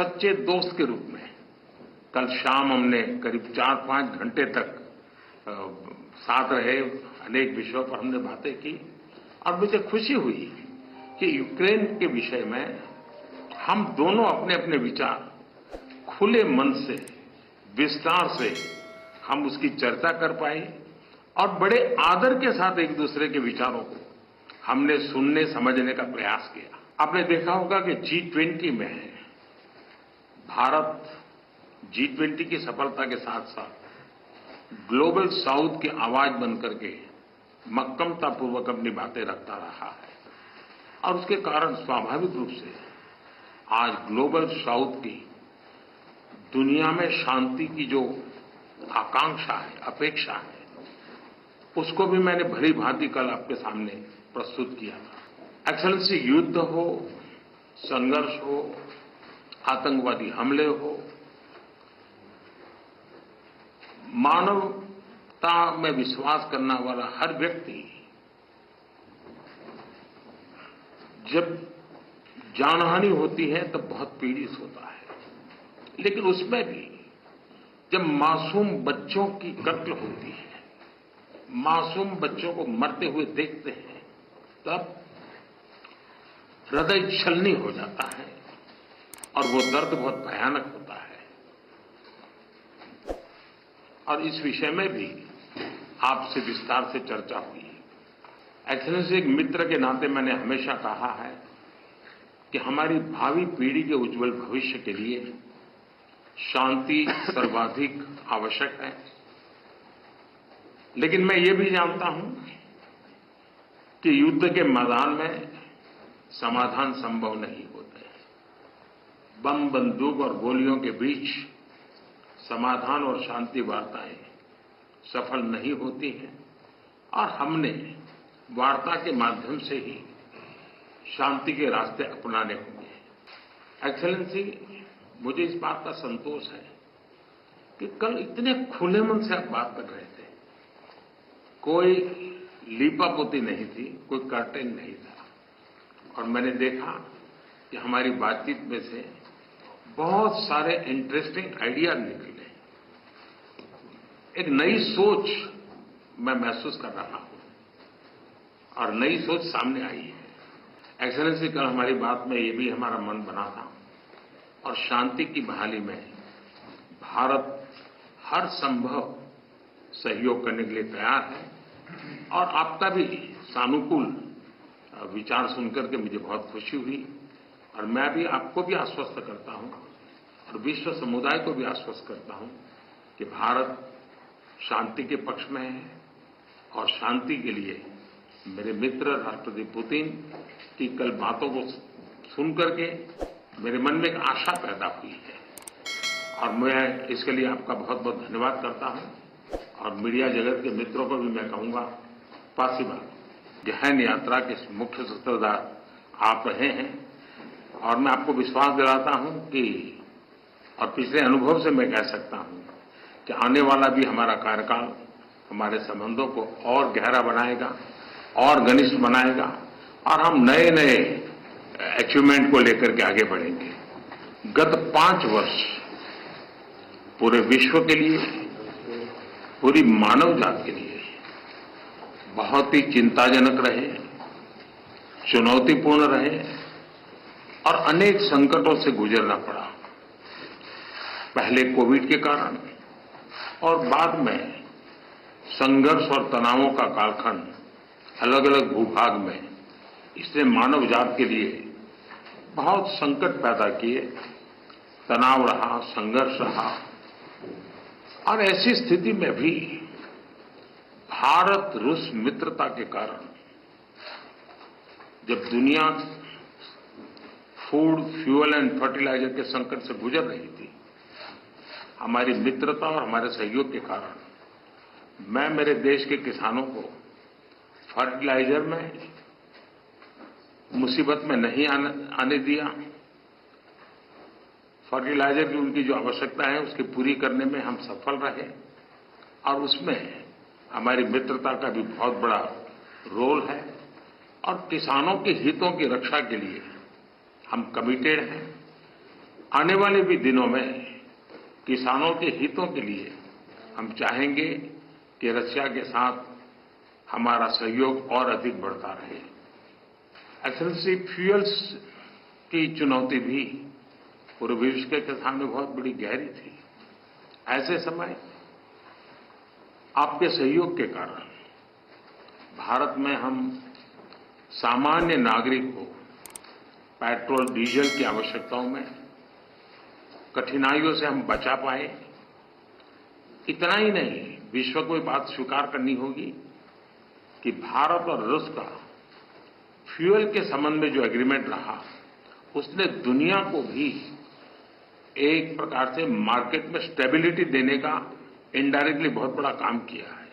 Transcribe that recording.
सच्चे दोस्त के रूप में कल शाम हमने करीब 4-5 घंटे तक साथ रहे, अनेक विषयों पर हमने बातें की और मुझे खुशी हुई कि यूक्रेन के विषय में हम दोनों अपने अपने विचार खुले मन से, विस्तार से हम उसकी चर्चा कर पाए और बड़े आदर के साथ एक दूसरे के विचारों को हमने सुनने समझने का प्रयास किया। आपने देखा होगा कि G20 में भारत G20 की सफलता के साथ साथ ग्लोबल साउथ की आवाज बनकर के मक्कमतापूर्वक अपनी बातें रखता रहा है और उसके कारण स्वाभाविक रूप से आज ग्लोबल साउथ की दुनिया में शांति की जो आकांक्षा है, अपेक्षा है, उसको भी मैंने भली भांति कल आपके सामने प्रस्तुत किया था। एक्सेलेंसी, युद्ध हो, संघर्ष हो, आतंकवादी हमले हो, मानवता में विश्वास करने वाला हर व्यक्ति जब जानहानि होती है तब बहुत पीड़ित होता है, लेकिन उसमें भी जब मासूम बच्चों की कत्ल होती है, मासूम बच्चों को मरते हुए देखते हैं, तब हृदय छलनी हो जाता है और वो दर्द बहुत भयानक होता है। और इस विषय में भी आपसे विस्तार से चर्चा हुई। एक्सेलेंसी, एक मित्र के नाते मैंने हमेशा कहा है कि हमारी भावी पीढ़ी के उज्जवल भविष्य के लिए शांति सर्वाधिक आवश्यक है, लेकिन मैं ये भी जानता हूं कि युद्ध के मैदान में समाधान संभव नहीं होते। बम, बंदूक और गोलियों के बीच समाधान और शांति वार्ताएं सफल नहीं होती हैं और हमने वार्ता के माध्यम से ही शांति के रास्ते अपनाने होंगे। एक्सेलेंसी, मुझे इस बात का संतोष है कि कल इतने खुले मन से आप बात कर रहे थे, कोई लीपापोती नहीं थी, कोई कर्टेन नहीं था और मैंने देखा कि हमारी बातचीत में से बहुत सारे इंटरेस्टिंग आइडिया निकले। एक नई सोच मैं महसूस कर रहा हूं और नई सोच सामने आई है। एक्सेलेंसी, कल हमारी बात में ये भी हमारा मन बना था और शांति की बहाली में भारत हर संभव सहयोग करने के लिए तैयार है और आपका भी सानुकूल विचार सुनकर के मुझे बहुत खुशी हुई और मैं भी आपको भी आश्वस्त करता हूं और विश्व समुदाय को भी आश्वस्त करता हूं कि भारत शांति के पक्ष में है और शांति के लिए मेरे मित्र राष्ट्रपति पुतिन की कल बातों को सुनकर के मेरे मन में एक आशा पैदा हुई है और मैं इसके लिए आपका बहुत बहुत धन्यवाद करता हूं और मीडिया जगत के मित्रों को भी मैं कहूंगा, पासीबाग गहन यात्रा के मुख्य सूत्रधार आप रहे हैं और मैं आपको विश्वास दिलाता हूं कि और पिछले अनुभव से मैं कह सकता हूं कि आने वाला भी हमारा कार्यकाल हमारे संबंधों को और गहरा बनाएगा और घनिष्ठ बनाएगा और हम नए नए अचीवमेंट को लेकर के आगे बढ़ेंगे। गत 5 वर्ष पूरे विश्व के लिए, पूरी मानव जात के लिए बहुत ही चिंताजनक रहे, चुनौतीपूर्ण रहे और अनेक संकटों से गुजरना पड़ा। पहले कोविड के कारण और बाद में संघर्ष और तनावों का कालखंड अलग अलग भूभाग में, इसने मानव जात के लिए बहुत संकट पैदा किए, तनाव रहा, संघर्ष रहा और ऐसी स्थिति में भी भारत रूस मित्रता के कारण जब दुनिया फूड, फ्यूल एंड फर्टिलाइजर के संकट से गुजर रही थी, हमारी मित्रता और हमारे सहयोग के कारण मैं मेरे देश के किसानों को फर्टिलाइजर में मुसीबत में नहीं आने दिया। फर्टिलाइजर की उनकी जो आवश्यकता है उसकी पूरी करने में हम सफल रहे और उसमें हमारी मित्रता का भी बहुत बड़ा रोल है और किसानों के हितों की रक्षा के लिए हम कमिटेड हैं आने वाले भी दिनों में किसानों के हितों के लिए हम चाहेंगे कि रशिया के साथ हमारा सहयोग और अधिक बढ़ता रहे। एक्सेलेंसी, फ्यूल्स की चुनौती भी पूरे विश्व के सामने बहुत बड़ी गहरी थी। ऐसे समय आपके सहयोग के कारण भारत में हम सामान्य नागरिक को पेट्रोल, डीजल की आवश्यकताओं में कठिनाइयों से हम बचा पाए। इतना ही नहीं, विश्व को ये बात स्वीकार करनी होगी कि भारत और रूस का फ्यूल के संबंध में जो एग्रीमेंट रहा, उसने दुनिया को भी एक प्रकार से मार्केट में स्टेबिलिटी देने का इनडायरेक्टली बहुत बड़ा काम किया है।